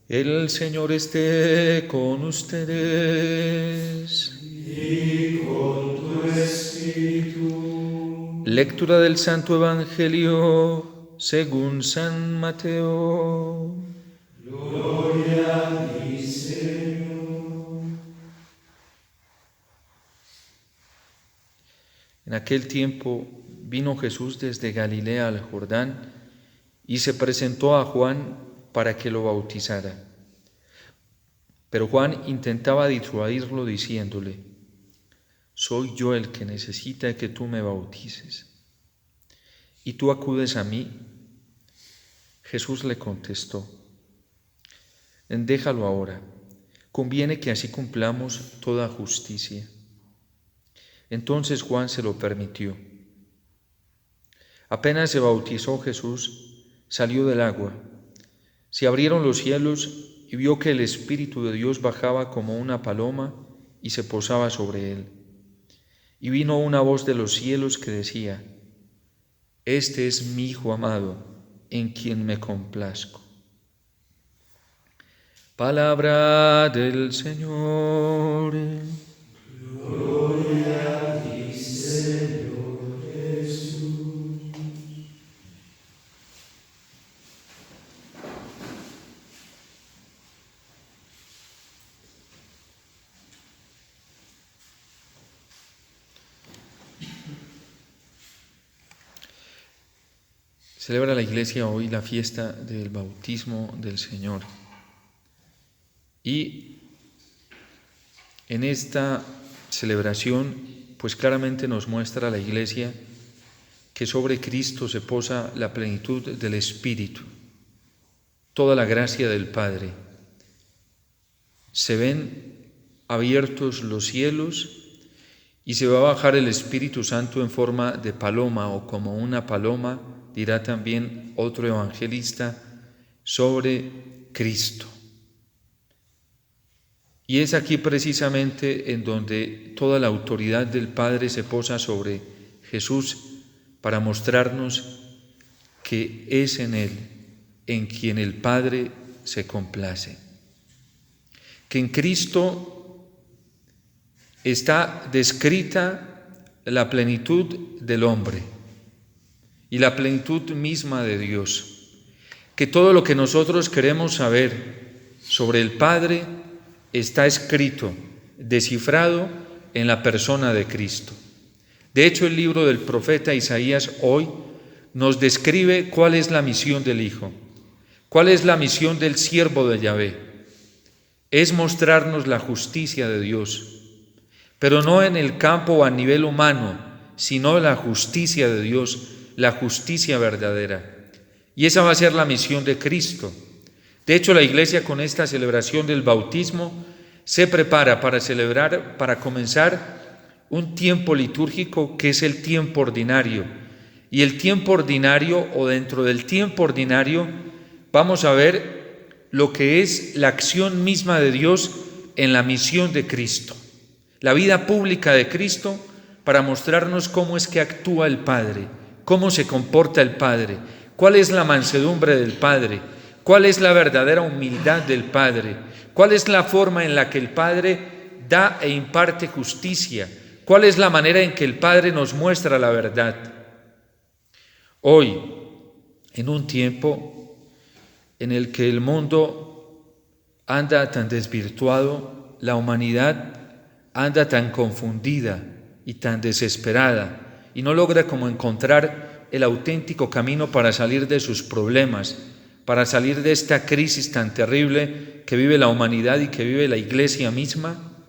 El Señor esté con ustedes. Y con tu espíritu. Lectura del Santo Evangelio según San Mateo. Gloria a ti, Señor. En aquel tiempo vino Jesús desde Galilea al Jordán y se presentó a Juan para que lo bautizara. Pero Juan intentaba disuadirlo diciéndole: «Soy yo el que necesita que tú me bautices, ¿y tú acudes a mí?». Jesús le contestó: «Déjalo ahora, conviene que así cumplamos toda justicia». Entonces Juan se lo permitió. Apenas se bautizó Jesús, salió del agua. Se abrieron los cielos y vio que el Espíritu de Dios bajaba como una paloma y se posaba sobre él. Y vino una voz de los cielos que decía: «Este es mi Hijo amado, en quien me complazco». Palabra del Señor. Gloria a ti, Señor Jesús. Celebra la Iglesia hoy la fiesta del bautismo del Señor. Y en esta celebración, pues claramente nos muestra la Iglesia que sobre Cristo se posa la plenitud del Espíritu, toda la gracia del Padre. Se ven abiertos los cielos y se va a bajar el Espíritu Santo en forma de paloma o como una paloma, dirá también otro evangelista, sobre Cristo. Y es aquí precisamente en donde toda la autoridad del Padre se posa sobre Jesús para mostrarnos que es en Él en quien el Padre se complace. Que en Cristo está descrita la plenitud del hombre y la plenitud misma de Dios. Que todo lo que nosotros queremos saber sobre el Padre está escrito, descifrado en la persona de Cristo. De hecho, el libro del profeta Isaías hoy nos describe cuál es la misión del Hijo, cuál es la misión del siervo de Yahvé. Es mostrarnos la justicia de Dios, pero no en el campo o a nivel humano, sino la justicia de Dios, la justicia verdadera. Y esa va a ser la misión de Cristo. De hecho, la Iglesia con esta celebración del bautismo se prepara para comenzar un tiempo litúrgico que es el tiempo ordinario. Y el tiempo ordinario, o dentro del tiempo ordinario, vamos a ver lo que es la acción misma de Dios en la misión de Cristo. La vida pública de Cristo para mostrarnos cómo es que actúa el Padre, cómo se comporta el Padre, cuál es la mansedumbre del Padre, cuál es la verdadera humildad del Padre, cuál es la forma en la que el Padre da e imparte justicia, cuál es la manera en que el Padre nos muestra la verdad. Hoy, en un tiempo en el que el mundo anda tan desvirtuado, la humanidad anda tan confundida y tan desesperada y no logra como encontrar el auténtico camino para salir de sus problemas, para salir de esta crisis tan terrible que vive la humanidad y que vive la Iglesia misma.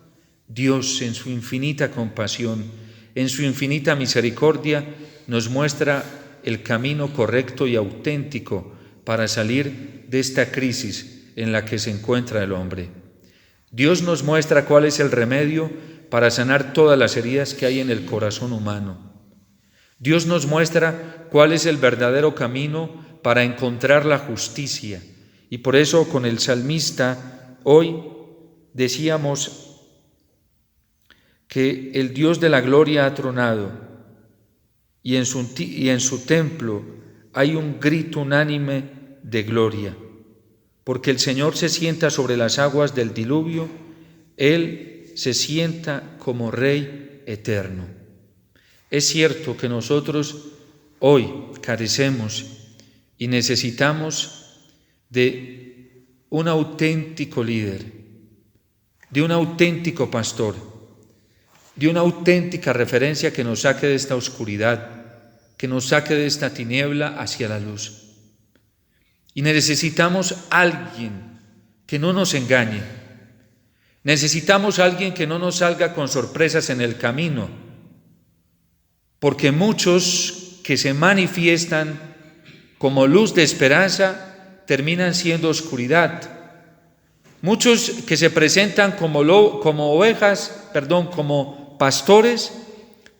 Dios, en su infinita compasión, en su infinita misericordia, nos muestra el camino correcto y auténtico para salir de esta crisis en la que se encuentra el hombre. Dios nos muestra cuál es el remedio para sanar todas las heridas que hay en el corazón humano. Dios nos muestra cuál es el verdadero camino para encontrar la justicia. Y por eso con el salmista hoy decíamos que el Dios de la gloria ha tronado y en su templo hay un grito unánime de gloria. porque el Señor se sienta sobre las aguas del diluvio, Él se sienta como Rey eterno. Es cierto que nosotros hoy carecemos y necesitamos de un auténtico líder, de un auténtico pastor, de una auténtica referencia que nos saque de esta oscuridad, que nos saque de esta tiniebla hacia la luz. Y necesitamos alguien que no nos engañe. Necesitamos alguien que no nos salga con sorpresas en el camino, porque muchos que se manifiestan como luz de esperanza terminan siendo oscuridad. Muchos que se presentan como pastores,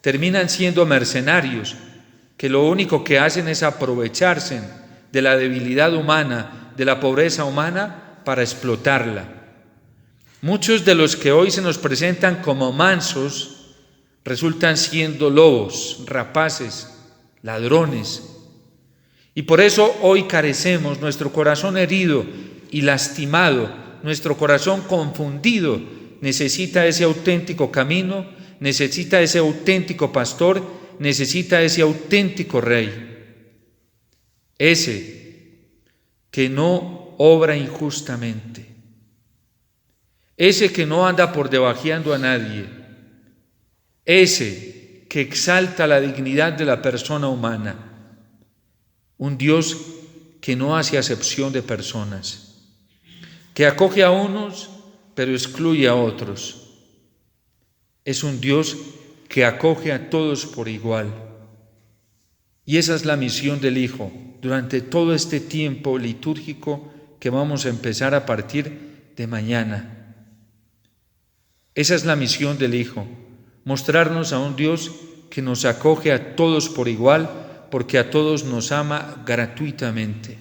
terminan siendo mercenarios, que lo único que hacen es aprovecharse de la debilidad humana, de la pobreza humana, para explotarla. Muchos de los que hoy se nos presentan como mansos resultan siendo lobos, rapaces, ladrones. Y por eso hoy carecemos, nuestro corazón herido y lastimado, nuestro corazón confundido, necesita ese auténtico camino, necesita ese auténtico pastor, necesita ese auténtico Rey. Ese que no obra injustamente, ese que no anda por debajeando a nadie, ese que exalta la dignidad de la persona humana, un Dios que no hace acepción de personas, que acoge a unos pero excluye a otros. Es un Dios que acoge a todos por igual. Y esa es la misión del Hijo durante todo este tiempo litúrgico que vamos a empezar a partir de mañana. Esa es la misión del Hijo, mostrarnos a un Dios que nos acoge a todos por igual, porque a todos nos ama gratuitamente.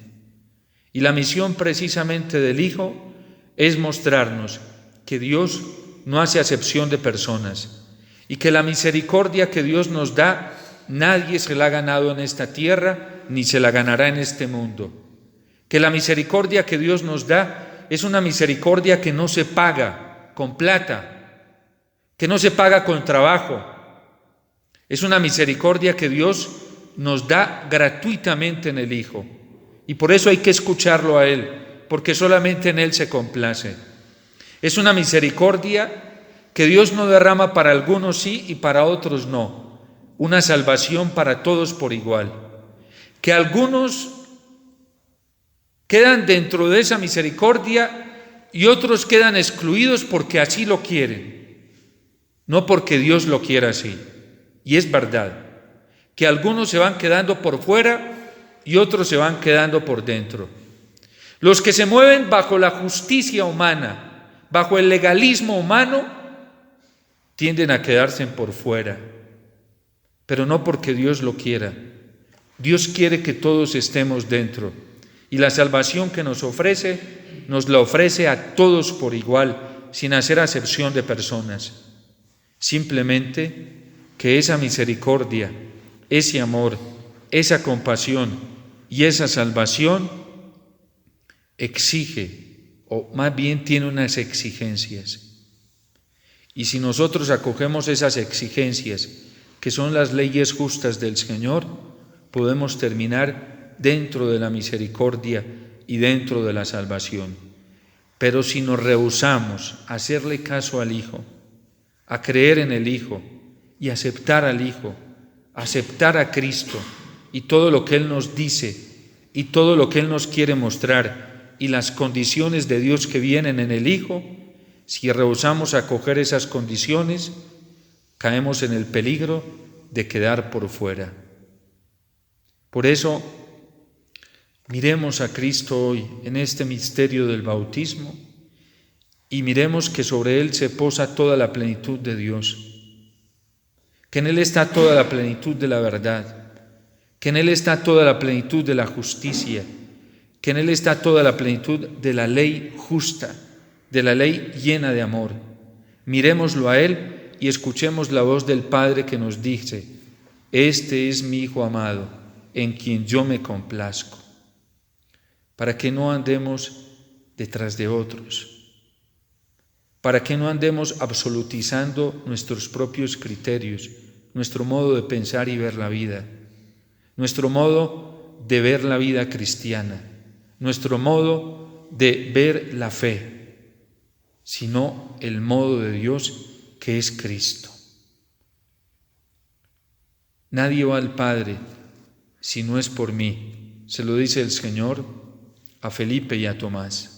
Y la misión precisamente del Hijo es mostrarnos que Dios no hace acepción de personas y que la misericordia que Dios nos da, nadie se la ha ganado en esta tierra ni se la ganará en este mundo. Que la misericordia que Dios nos da es una misericordia que no se paga con plata, que no se paga con trabajo. Es una misericordia que Dios nos da gratuitamente en el Hijo. Y por eso hay que escucharlo a Él, porque solamente en Él se complace. Es una misericordia que Dios no derrama para algunos sí y para otros no. Una salvación para todos por igual. Que algunos quedan dentro de esa misericordia y otros quedan excluidos porque así lo quieren, no porque Dios lo quiera así. Y es verdad que algunos se van quedando por fuera y otros se van quedando por dentro. Los que se mueven bajo la justicia humana, bajo el legalismo humano, tienden a quedarse por fuera, pero no porque Dios lo quiera. Dios quiere que todos estemos dentro, y la salvación que nos la ofrece a todos por igual, sin hacer acepción de personas. Simplemente que esa misericordia, ese amor, esa compasión y esa salvación exige, o más bien tiene unas exigencias. Y si nosotros acogemos esas exigencias, que son las leyes justas del Señor, podemos terminar dentro de la misericordia y dentro de la salvación. Pero si nos rehusamos a hacerle caso al Hijo, a creer en el Hijo y aceptar al Hijo, aceptar a Cristo y todo lo que Él nos dice y todo lo que Él nos quiere mostrar y las condiciones de Dios que vienen en el Hijo, si rehusamos acoger esas condiciones, caemos en el peligro de quedar por fuera. Por eso, miremos a Cristo hoy en este misterio del bautismo y miremos que sobre Él se posa toda la plenitud de Dios, que en Él está toda la plenitud de la verdad, que en Él está toda la plenitud de la justicia, que en Él está toda la plenitud de la ley justa, de la ley llena de amor. Miremoslo a Él y escuchemos la voz del Padre que nos dice: este es mi Hijo amado, en quien yo me complazco. Para que no andemos detrás de otros, para que no andemos absolutizando nuestros propios criterios, nuestro modo de pensar y ver la vida, nuestro modo de ver la vida cristiana, nuestro modo de ver la fe, sino el modo de Dios que es Cristo. Nadie va al Padre si no es por mí, se lo dice el Señor a Felipe y a Tomás.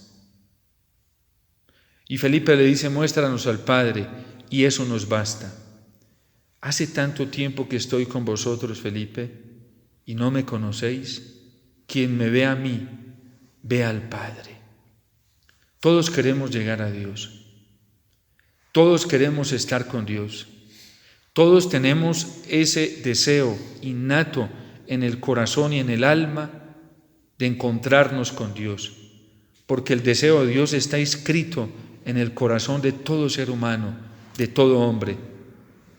Y Felipe le dice: muéstranos al Padre, y eso nos basta. Hace tanto tiempo que estoy con vosotros, Felipe, y no me conocéis. Quien me ve a mí, ve al Padre. Todos queremos llegar a Dios. Todos queremos estar con Dios. Todos tenemos ese deseo innato en el corazón y en el alma de encontrarnos con Dios, porque el deseo de Dios está inscrito en el corazón de todo ser humano, de todo hombre,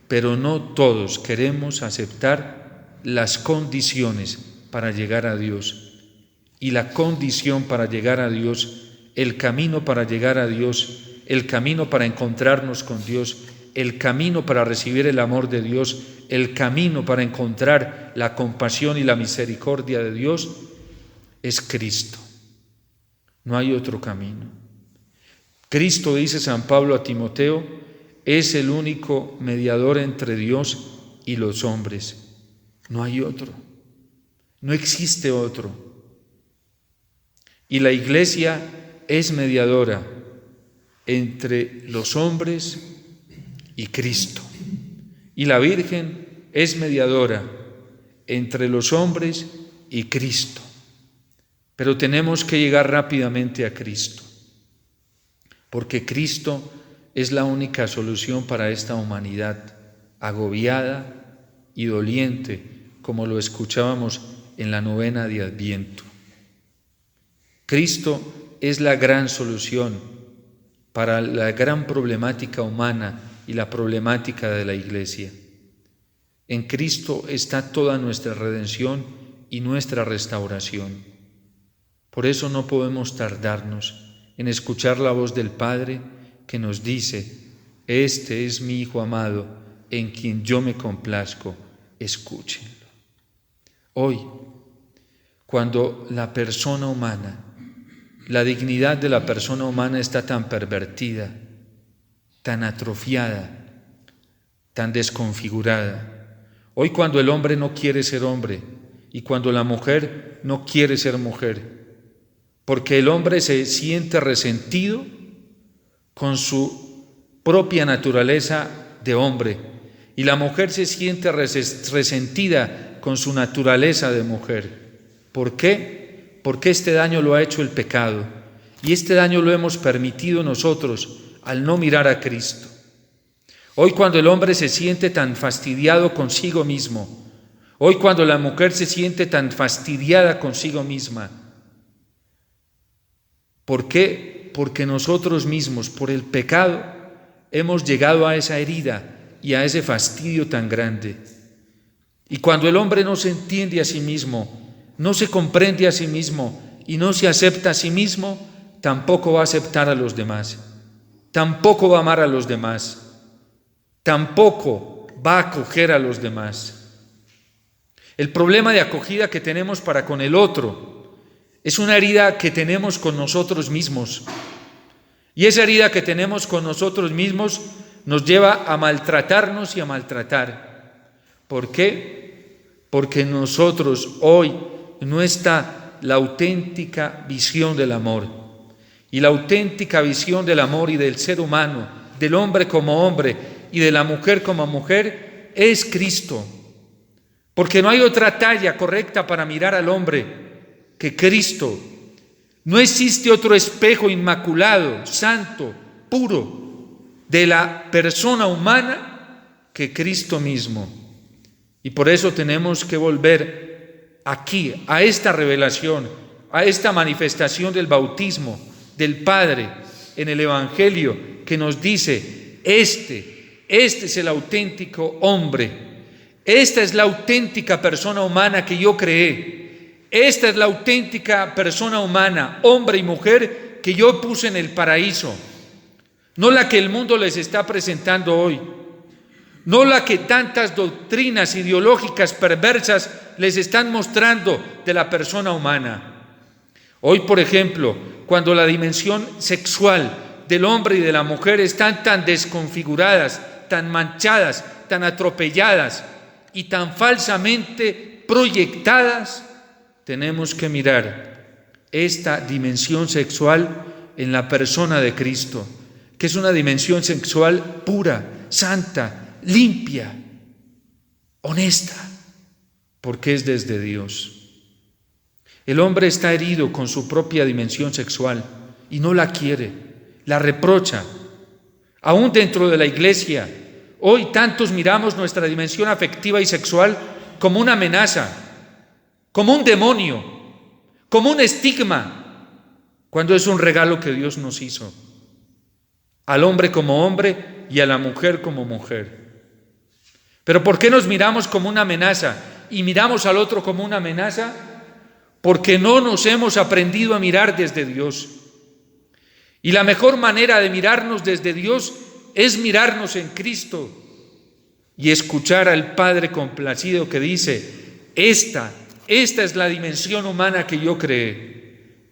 pero no todos queremos aceptar las condiciones para llegar a Dios. Y la condición para llegar a Dios, el camino para llegar a Dios, el camino para encontrarnos con Dios, el camino para recibir el amor de Dios, el camino para encontrar la compasión y la misericordia de Dios, es Cristo. No hay otro camino. Cristo, dice San Pablo a Timoteo, es el único mediador entre Dios y los hombres. No hay otro. No existe otro. Y la Iglesia es mediadora entre los hombres y Cristo. Y la Virgen es mediadora entre los hombres y Cristo. Pero tenemos que llegar rápidamente a Cristo, porque Cristo es la única solución para esta humanidad agobiada y doliente, como lo escuchábamos en la novena de Adviento. Cristo es la gran solución para la gran problemática humana y la problemática de la Iglesia. En Cristo está toda nuestra redención y nuestra restauración. Por eso no podemos tardarnos en escuchar la voz del Padre que nos dice: este es mi Hijo amado, en quien yo me complazco, escúchenlo. Hoy, cuando la persona humana, la dignidad de la persona humana está tan pervertida, tan atrofiada, tan desconfigurada, hoy cuando el hombre no quiere ser hombre y cuando la mujer no quiere ser mujer, porque el hombre se siente resentido con su propia naturaleza de hombre y la mujer se siente resentida con su naturaleza de mujer. ¿Por qué? Porque este daño lo ha hecho el pecado y este daño lo hemos permitido nosotros al no mirar a Cristo. Hoy cuando el hombre se siente tan fastidiado consigo mismo, hoy cuando la mujer se siente tan fastidiada consigo misma, ¿por qué? Porque nosotros mismos, por el pecado, hemos llegado a esa herida y a ese fastidio tan grande. Y cuando el hombre no se entiende a sí mismo, no se comprende a sí mismo y no se acepta a sí mismo, tampoco va a aceptar a los demás, tampoco va a amar a los demás, tampoco va a acoger a los demás. El problema de acogida que tenemos para con el otro es una herida que tenemos con nosotros mismos. Y esa herida que tenemos con nosotros mismos nos lleva a maltratarnos y a maltratar. ¿Por qué? Porque en nosotros hoy no está la auténtica visión del amor. Y la auténtica visión del amor y del ser humano, del hombre como hombre y de la mujer como mujer, es Cristo. Porque no hay otra talla correcta para mirar al hombre que Cristo. No existe otro espejo inmaculado, santo, puro de la persona humana que Cristo mismo. Y por eso tenemos que volver aquí, a esta revelación, a esta manifestación del bautismo del Padre en el Evangelio, que nos dice: este es el auténtico hombre, esta es la auténtica persona humana que yo creé. Esta es la auténtica persona humana, hombre y mujer, que yo puse en el paraíso, no la que el mundo les está presentando hoy, no la que tantas doctrinas ideológicas perversas les están mostrando de la persona humana. Hoy, por ejemplo, cuando la dimensión sexual del hombre y de la mujer están tan desconfiguradas, tan manchadas, tan atropelladas y tan falsamente proyectadas, tenemos que mirar esta dimensión sexual en la persona de Cristo, que es una dimensión sexual pura, santa, limpia, honesta, porque es desde Dios. El hombre está herido con su propia dimensión sexual y no la quiere, la reprocha. Aún dentro de la iglesia, hoy tantos miramos nuestra dimensión afectiva y sexual como una amenaza, como un demonio, como un estigma, cuando es un regalo que Dios nos hizo, al hombre como hombre y a la mujer como mujer. Pero ¿por qué nos miramos como una amenaza y miramos al otro como una amenaza? Porque no nos hemos aprendido a mirar desde Dios. Y la mejor manera de mirarnos desde Dios es mirarnos en Cristo y escuchar al Padre complacido que dice: esta es la dimensión humana que yo creé.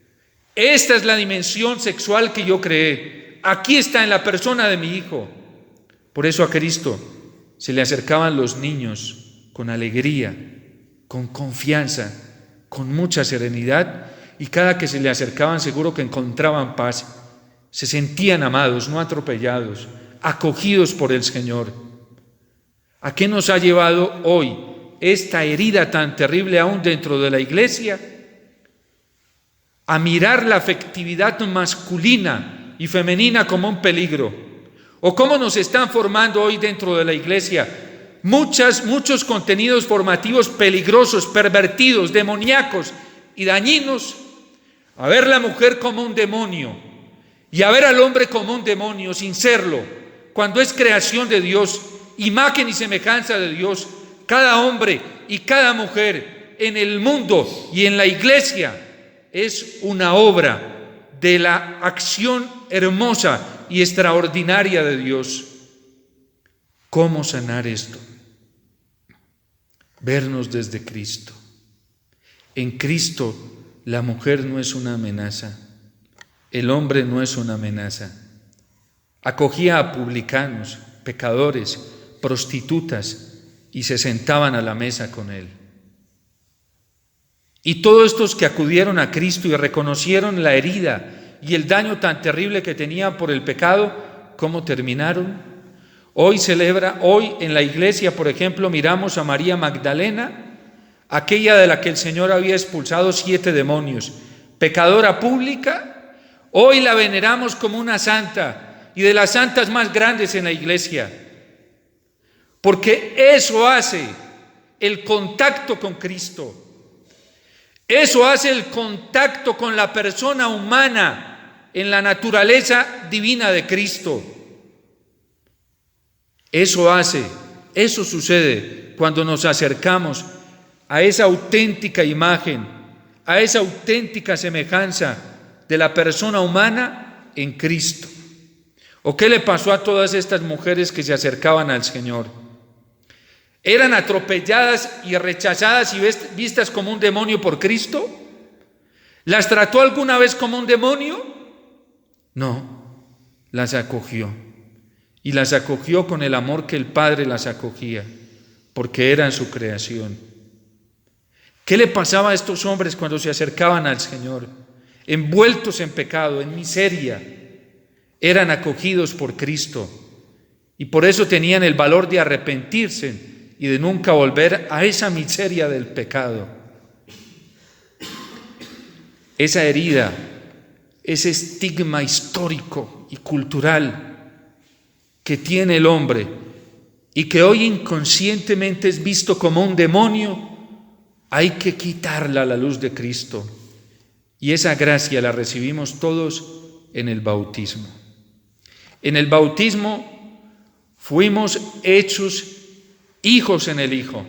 Esta es la dimensión sexual que yo creé. Aquí está en la persona de mi Hijo. Por eso a Cristo se le acercaban los niños con alegría, con confianza, con mucha serenidad, y cada que se le acercaban seguro que encontraban paz. Se sentían amados, no atropellados, acogidos por el Señor. ¿A qué nos ha llevado hoy esta herida tan terrible aún dentro de la iglesia? A mirar la afectividad masculina y femenina como un peligro. ¿O cómo nos están formando hoy dentro de la iglesia muchos contenidos formativos peligrosos, pervertidos, demoníacos y dañinos? A ver la mujer como un demonio y a ver al hombre como un demonio sin serlo, cuando es creación de Dios, imagen y semejanza de Dios. Cada hombre y cada mujer en el mundo y en la iglesia es una obra de la acción hermosa y extraordinaria de Dios. ¿Cómo sanar esto? Vernos desde Cristo. En Cristo la mujer no es una amenaza, el hombre no es una amenaza. Acogía a publicanos, pecadores, prostitutas y se sentaban a la mesa con él. Y todos estos que acudieron a Cristo y reconocieron la herida y el daño tan terrible que tenían por el pecado, ¿cómo terminaron? Hoy en la iglesia, por ejemplo, miramos a María Magdalena, aquella de la que el Señor había expulsado 7 demonios, pecadora pública. Hoy la veneramos como una santa y de las santas más grandes en la iglesia, porque eso hace el contacto con Cristo. Eso hace el contacto con la persona humana en la naturaleza divina de Cristo. Eso sucede cuando nos acercamos a esa auténtica imagen, a esa auténtica semejanza de la persona humana en Cristo. ¿O qué le pasó a todas estas mujeres que se acercaban al Señor? ¿Eran atropelladas y rechazadas y vistas como un demonio por Cristo? ¿Las trató alguna vez como un demonio? No, las acogió. Y las acogió con el amor que el Padre las acogía, porque eran su creación. ¿Qué le pasaba a estos hombres cuando se acercaban al Señor? Envueltos en pecado, en miseria, eran acogidos por Cristo. Y por eso tenían el valor de arrepentirse y de nunca volver a esa miseria del pecado. Esa herida, ese estigma histórico y cultural que tiene el hombre y que hoy inconscientemente es visto como un demonio, hay que quitarla a la luz de Cristo. Y esa gracia la recibimos todos en el bautismo. En el bautismo fuimos hechos hijos en el Hijo.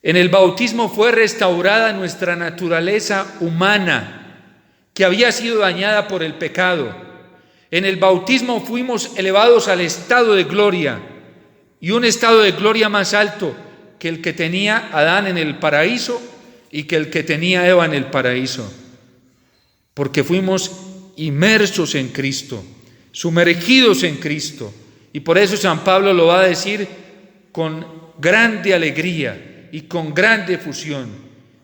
En el bautismo fue restaurada nuestra naturaleza humana, que había sido dañada por el pecado. En el bautismo fuimos elevados al estado de gloria, y un estado de gloria más alto que el que tenía Adán en el paraíso y que el que tenía Eva en el paraíso, porque fuimos inmersos en Cristo, sumergidos en Cristo. Y por eso San Pablo lo va a decir con grande alegría y con grande efusión: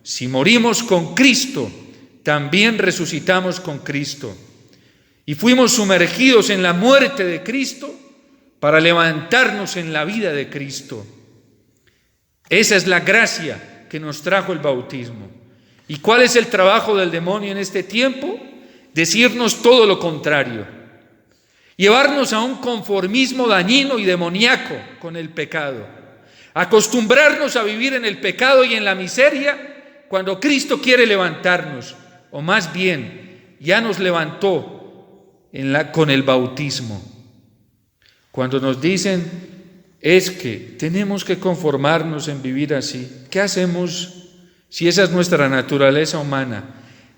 si morimos con Cristo, también resucitamos con Cristo. Y fuimos sumergidos en la muerte de Cristo para levantarnos en la vida de Cristo. Esa es la gracia que nos trajo el bautismo. ¿Y cuál es el trabajo del demonio en este tiempo? Decirnos todo lo contrario. Llevarnos a un conformismo dañino y demoníaco con el pecado. Acostumbrarnos a vivir en el pecado y en la miseria cuando Cristo quiere levantarnos. O más bien, ya nos levantó con el bautismo. Cuando nos dicen es que tenemos que conformarnos en vivir así, ¿qué hacemos si esa es nuestra naturaleza humana?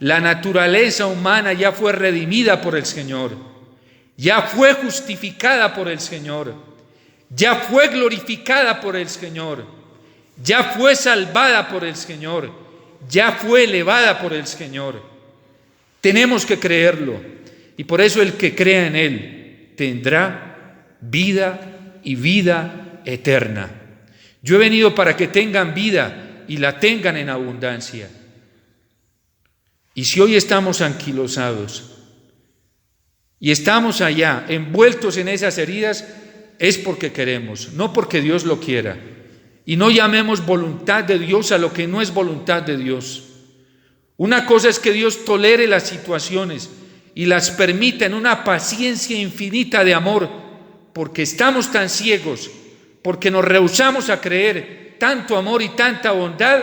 La naturaleza humana ya fue redimida por el Señor, ya fue justificada por el Señor, ya fue glorificada por el Señor, ya fue salvada por el Señor, ya fue elevada por el Señor. Tenemos que creerlo, y por eso el que crea en Él tendrá vida y vida eterna. Yo he venido para que tengan vida y la tengan en abundancia. Y si hoy estamos anquilosados y estamos allá envueltos en esas heridas, es porque queremos, no porque Dios lo quiera. Y no llamemos voluntad de Dios a lo que no es voluntad de Dios. Una cosa es que Dios tolere las situaciones y las permita en una paciencia infinita de amor, porque estamos tan ciegos, porque nos rehusamos a creer tanto amor y tanta bondad.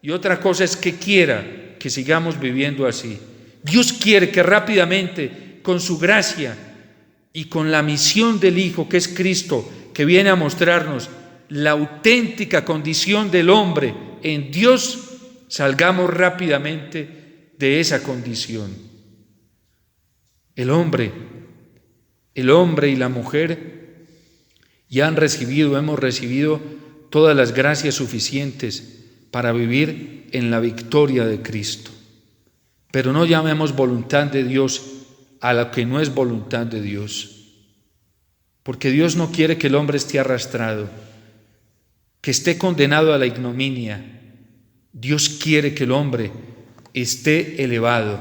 Y otra cosa es que quiera que sigamos viviendo así. Dios quiere que rápidamente, con su gracia y con la misión del Hijo, que es Cristo, que viene a mostrarnos la auténtica condición del hombre en Dios, salgamos rápidamente de esa condición. El hombre y la mujer ya hemos recibido todas las gracias suficientes para vivir en la victoria de Cristo. Pero no llamemos voluntad de Dios a lo que no es voluntad de Dios. Porque Dios no quiere que el hombre esté arrastrado, que esté condenado a la ignominia. Dios quiere que el hombre esté elevado,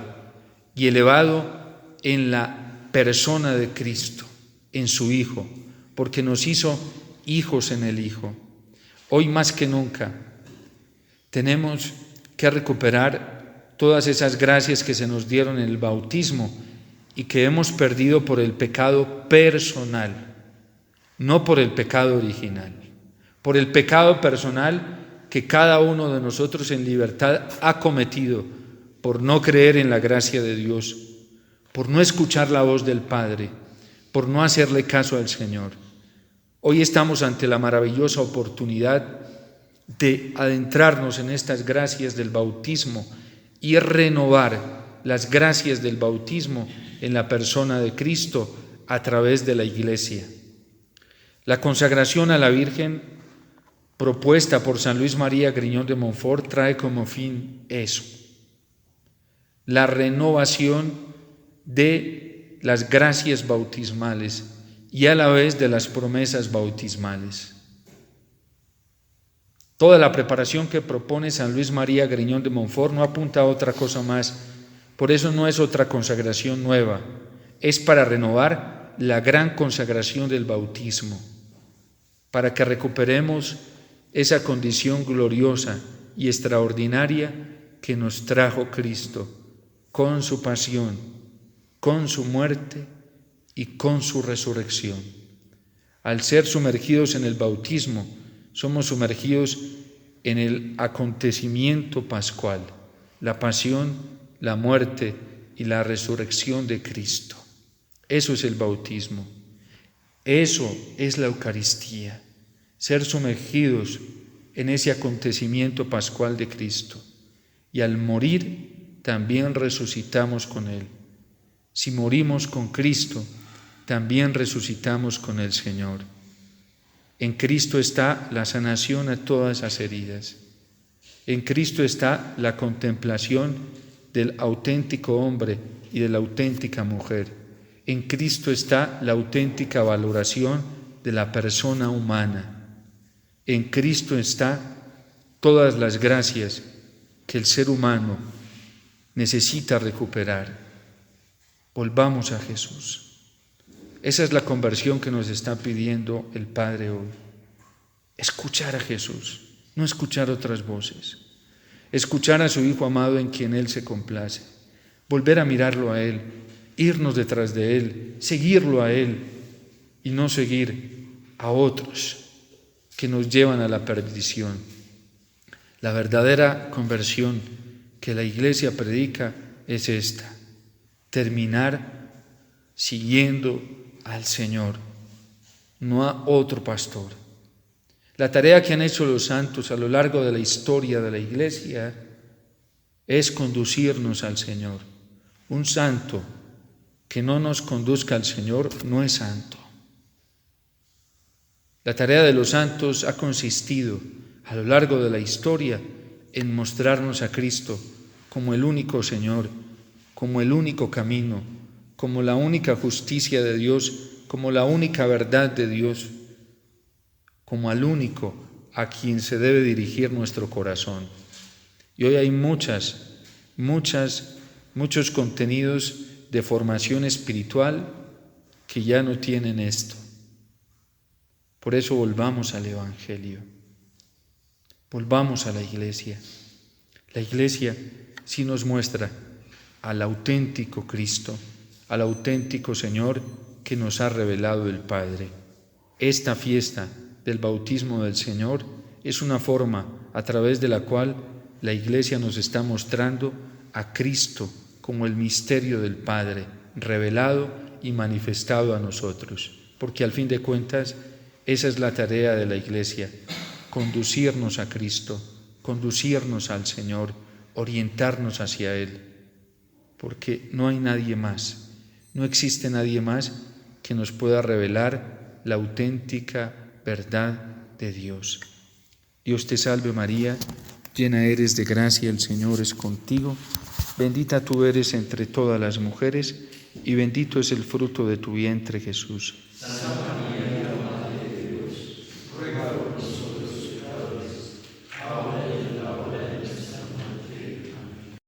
y elevado en la persona de Cristo, en su Hijo, porque nos hizo hijos en el Hijo. Hoy más que nunca tenemos que recuperar todas esas gracias que se nos dieron en el bautismo y que hemos perdido por el pecado personal, no por el pecado original, por el pecado personal que cada uno de nosotros en libertad ha cometido por no creer en la gracia de Dios, por no escuchar la voz del Padre, por no hacerle caso al Señor. Hoy estamos ante la maravillosa oportunidad de adentrarnos en estas gracias del bautismo y renovar las gracias del bautismo en la persona de Cristo a través de la Iglesia. La consagración a la Virgen propuesta por San Luis María Griñón de Montfort trae como fin eso: la renovación de las gracias bautismales y a la vez de las promesas bautismales. Toda la preparación que propone San Luis María Griñón de Montfort no apunta a otra cosa más, por eso no es otra consagración nueva, es para renovar la gran consagración del bautismo, para que recuperemos esa condición gloriosa y extraordinaria que nos trajo Cristo con su pasión, con su muerte y con su resurrección. Al ser sumergidos en el bautismo, somos sumergidos en el acontecimiento pascual, la pasión, la muerte y la resurrección de Cristo. Eso es el bautismo. Eso es la Eucaristía, ser sumergidos en ese acontecimiento pascual de Cristo. Y al morir también resucitamos con Él. Si morimos con Cristo, también resucitamos con el Señor. En Cristo está la sanación a todas esas heridas. En Cristo está la contemplación del auténtico hombre y de la auténtica mujer. En Cristo está la auténtica valoración de la persona humana. En Cristo está todas las gracias que el ser humano necesita recuperar. Volvamos a Jesús. Esa es la conversión que nos está pidiendo el Padre hoy. Escuchar a Jesús, no escuchar otras voces. Escuchar a su Hijo amado en quien Él se complace. Volver a mirarlo a Él, irnos detrás de Él, seguirlo a Él y no seguir a otros que nos llevan a la perdición. La verdadera conversión que la Iglesia predica es esta: terminar siguiendo al Señor, no a otro pastor. La tarea que han hecho los santos a lo largo de la historia de la Iglesia es conducirnos al Señor. Un santo que no nos conduzca al Señor no es santo. La tarea de los santos ha consistido a lo largo de la historia en mostrarnos a Cristo como el único Señor, como el único camino, como la única justicia de Dios, como la única verdad de Dios, como al único a quien se debe dirigir nuestro corazón. Y hoy hay muchos contenidos de formación espiritual que ya no tienen esto. Por eso volvamos al Evangelio, volvamos a la Iglesia. La Iglesia sí nos muestra al auténtico Cristo, al auténtico Señor que nos ha revelado el Padre. Esta fiesta del bautismo del Señor es una forma a través de la cual la Iglesia nos está mostrando a Cristo como el misterio del Padre, revelado y manifestado a nosotros. Porque al fin de cuentas, esa es la tarea de la Iglesia: conducirnos a Cristo, conducirnos al Señor, orientarnos hacia Él. Porque no hay nadie más, no existe nadie más que nos pueda revelar la auténtica verdad de Dios. Dios te salve María, llena eres de gracia, el Señor es contigo. Bendita tú eres entre todas las mujeres y bendito es el fruto de tu vientre, Jesús.